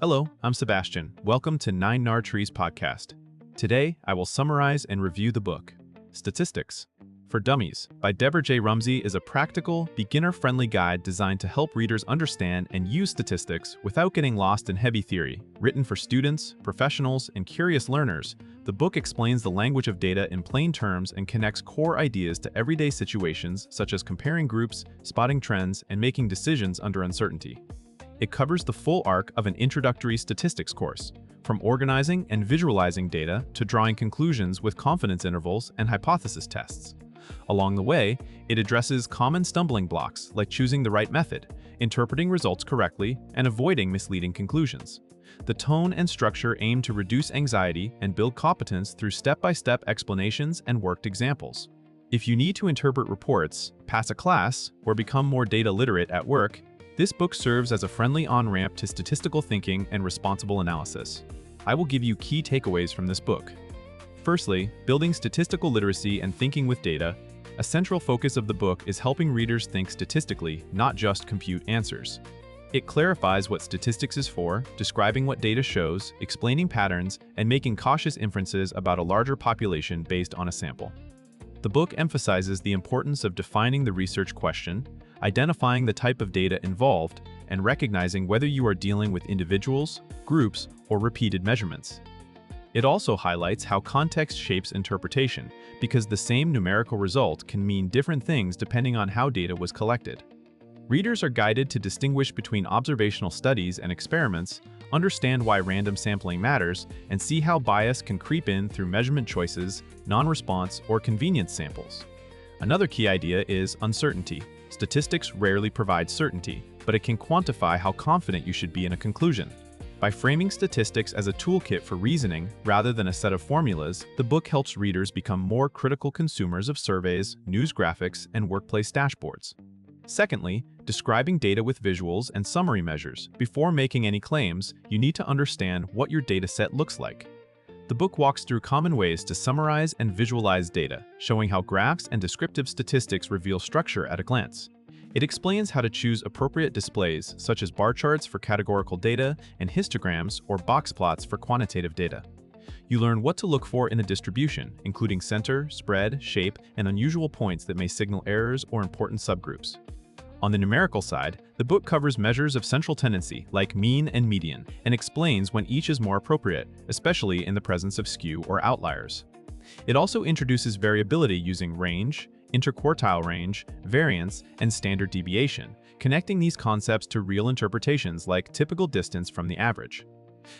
Hello, I'm Sebastian. Welcome to 9 Trees podcast. Today, I will summarize and review the book, Statistics for Dummies by Deborah J. Rumsey is a practical, beginner-friendly guide designed to help readers understand and use statistics without getting lost in heavy theory. Written for students, professionals, and curious learners, the book explains the language of data in plain terms and connects core ideas to everyday situations such as comparing groups, spotting trends, and making decisions under uncertainty. It covers the full arc of an introductory statistics course, from organizing and visualizing data to drawing conclusions with confidence intervals and hypothesis tests. Along the way, it addresses common stumbling blocks like choosing the right method, interpreting results correctly, and avoiding misleading conclusions. The tone and structure aim to reduce anxiety and build competence through step-by-step explanations and worked examples. If you need to interpret reports, pass a class, or become more data literate at work, this book serves as a friendly on-ramp to statistical thinking and responsible analysis. I will give you key takeaways from this book. Firstly, building statistical literacy and thinking with data. A central focus of the book is helping readers think statistically, not just compute answers. It clarifies what statistics is for, describing what data shows, explaining patterns, and making cautious inferences about a larger population based on a sample. The book emphasizes the importance of defining the research question, identifying the type of data involved, and recognizing whether you are dealing with individuals, groups, or repeated measurements. It also highlights how context shapes interpretation, because the same numerical result can mean different things depending on how data was collected. Readers are guided to distinguish between observational studies and experiments, understand why random sampling matters, and see how bias can creep in through measurement choices, non-response, or convenience samples. Another key idea is uncertainty. Statistics rarely provide certainty, but it can quantify how confident you should be in a conclusion. By framing statistics as a toolkit for reasoning rather than a set of formulas, the book helps readers become more critical consumers of surveys, news graphics, and workplace dashboards. Secondly, describing data with visuals and summary measures. Before making any claims, you need to understand what your data set looks like. The book walks through common ways to summarize and visualize data, showing how graphs and descriptive statistics reveal structure at a glance. It explains how to choose appropriate displays, such as bar charts for categorical data and histograms or box plots for quantitative data. You learn what to look for in a distribution, including center, spread, shape, and unusual points that may signal errors or important subgroups. On the numerical side, the book covers measures of central tendency, like mean and median, and explains when each is more appropriate, especially in the presence of skew or outliers. It also introduces variability using range, interquartile range, variance, and standard deviation, connecting these concepts to real interpretations like typical distance from the average.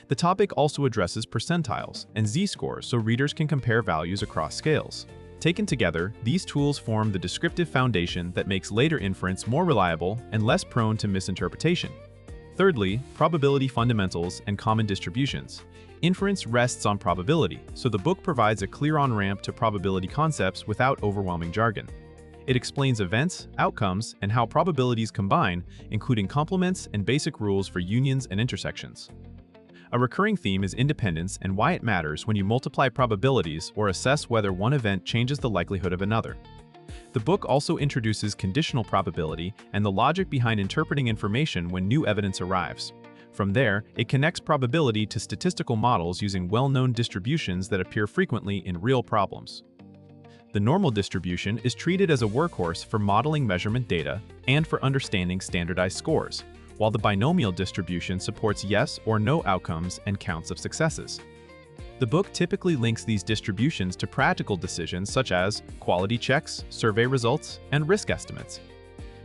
The topic also addresses percentiles and z-scores so readers can compare values across scales. Taken together, these tools form the descriptive foundation that makes later inference more reliable and less prone to misinterpretation. Thirdly, probability fundamentals and common distributions. Inference rests on probability, so the book provides a clear on-ramp to probability concepts without overwhelming jargon. It explains events, outcomes, and how probabilities combine, including complements and basic rules for unions and intersections. A recurring theme is independence and why it matters when you multiply probabilities or assess whether one event changes the likelihood of another. The book also introduces conditional probability and the logic behind interpreting information when new evidence arrives. From there, it connects probability to statistical models using well-known distributions that appear frequently in real problems. The normal distribution is treated as a workhorse for modeling measurement data and for understanding standardized scores, while the binomial distribution supports yes or no outcomes and counts of successes. The book typically links these distributions to practical decisions such as quality checks, survey results, and risk estimates.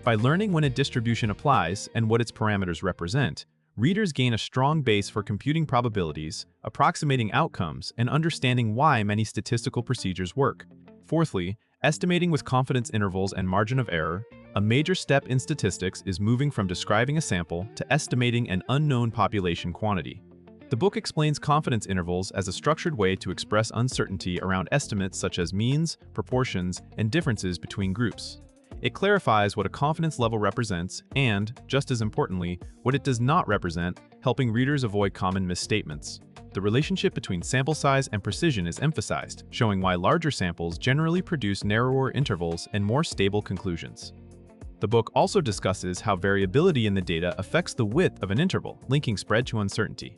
By learning when a distribution applies and what its parameters represent, readers gain a strong base for computing probabilities, approximating outcomes, and understanding why many statistical procedures work. Fourthly, estimating with confidence intervals and margin of error. A major step in statistics is moving from describing a sample to estimating an unknown population quantity. The book explains confidence intervals as a structured way to express uncertainty around estimates such as means, proportions, and differences between groups. It clarifies what a confidence level represents and, just as importantly, what it does not represent, helping readers avoid common misstatements. The relationship between sample size and precision is emphasized, showing why larger samples generally produce narrower intervals and more stable conclusions. The book also discusses how variability in the data affects the width of an interval, linking spread to uncertainty.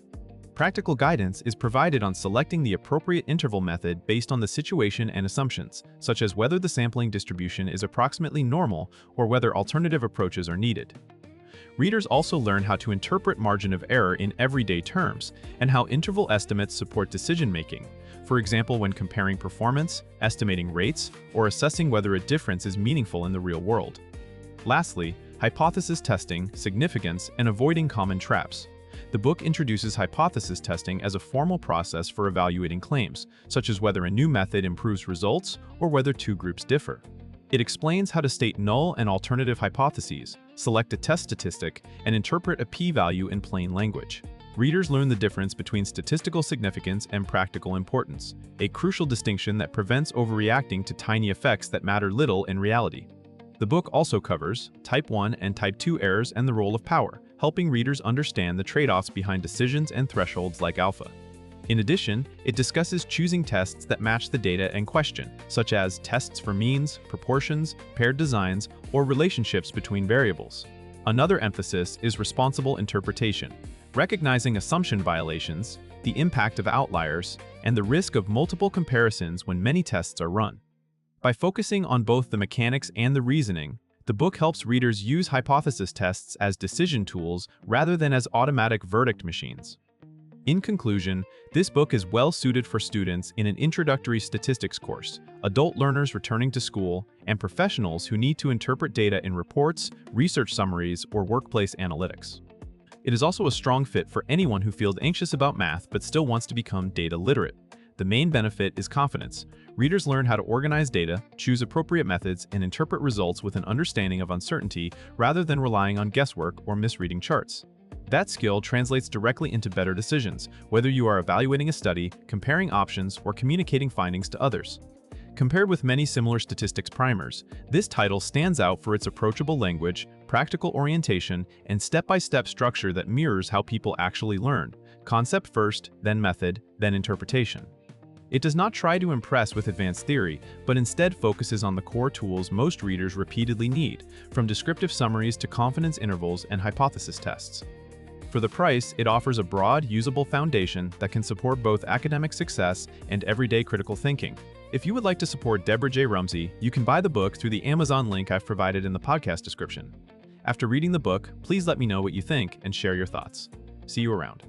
Practical guidance is provided on selecting the appropriate interval method based on the situation and assumptions, such as whether the sampling distribution is approximately normal or whether alternative approaches are needed. Readers also learn how to interpret margin of error in everyday terms and how interval estimates support decision-making, for example when comparing performance, estimating rates, or assessing whether a difference is meaningful in the real world. Lastly, hypothesis testing, significance, and avoiding common traps. The book introduces hypothesis testing as a formal process for evaluating claims, such as whether a new method improves results or whether two groups differ. It explains how to state null and alternative hypotheses, select a test statistic, and interpret a p-value in plain language. Readers learn the difference between statistical significance and practical importance, a crucial distinction that prevents overreacting to tiny effects that matter little in reality. The book also covers Type 1 and Type 2 errors and the role of power, helping readers understand the trade-offs behind decisions and thresholds like alpha. In addition, it discusses choosing tests that match the data in question, such as tests for means, proportions, paired designs, or relationships between variables. Another emphasis is responsible interpretation, recognizing assumption violations, the impact of outliers, and the risk of multiple comparisons when many tests are run. By focusing on both the mechanics and the reasoning, the book helps readers use hypothesis tests as decision tools rather than as automatic verdict machines. In conclusion, this book is well suited for students in an introductory statistics course, adult learners returning to school, and professionals who need to interpret data in reports, research summaries, or workplace analytics. It is also a strong fit for anyone who feels anxious about math but still wants to become data literate. The main benefit is confidence. Readers learn how to organize data, choose appropriate methods, and interpret results with an understanding of uncertainty rather than relying on guesswork or misreading charts. That skill translates directly into better decisions, whether you are evaluating a study, comparing options, or communicating findings to others. Compared with many similar statistics primers, this title stands out for its approachable language, practical orientation, and step-by-step structure that mirrors how people actually learn: concept first, then method, then interpretation. It does not try to impress with advanced theory, but instead focuses on the core tools most readers repeatedly need, from descriptive summaries to confidence intervals and hypothesis tests. For the price, it offers a broad, usable foundation that can support both academic success and everyday critical thinking. If you would like to support Deborah J. Rumsey, you can buy the book through the Amazon link I've provided in the podcast description. After reading the book, please let me know what you think and share your thoughts. See you around.